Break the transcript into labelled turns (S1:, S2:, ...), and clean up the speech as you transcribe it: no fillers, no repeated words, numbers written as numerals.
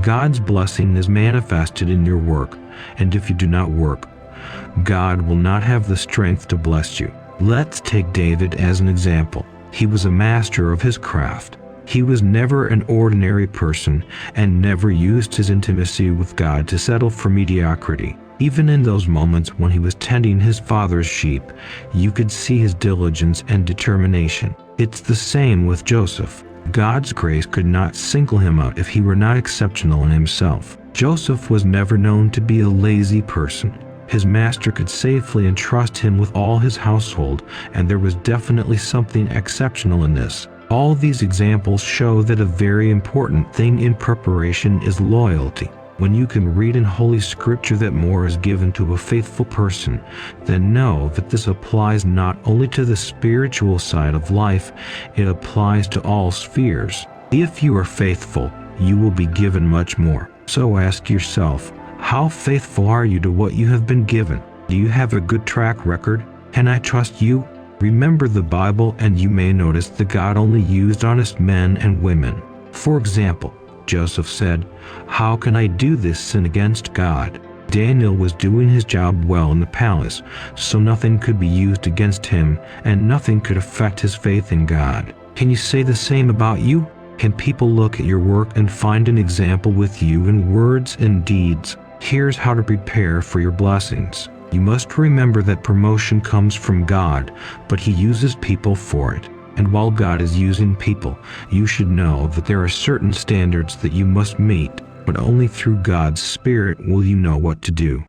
S1: God's blessing is manifested in your work, and if you do not work, God will not have the strength to bless you. Let's take David as an example. He was a master of his craft. He was never an ordinary person and never used his intimacy with God to settle for mediocrity. Even in those moments when he was tending his father's sheep, you could see his diligence and determination. It's the same with Joseph. God's grace could not single him out if he were not exceptional in himself. Joseph was never known to be a lazy person. His master could safely entrust him with all his household, and there was definitely something exceptional in this. All these examples show that a very important thing in preparation is loyalty. When you can read in Holy Scripture that more is given to a faithful person, then know that this applies not only to the spiritual side of life, it applies to all spheres. If you are faithful, you will be given much more. So ask yourself, how faithful are you to what you have been given? Do you have a good track record? Can I trust you? Remember the Bible and you may notice that God only used honest men and women. For example, Joseph said, "How can I do this sin against God?" Daniel was doing his job well in the palace, so nothing could be used against him and nothing could affect his faith in God. Can you say the same about you? Can people look at your work and find an example with you in words and deeds? Here's how to prepare for your blessings. You must remember that promotion comes from God, but He uses people for it. And while God is using people, you should know that there are certain standards that you must meet, but only through God's Spirit will you know what to do.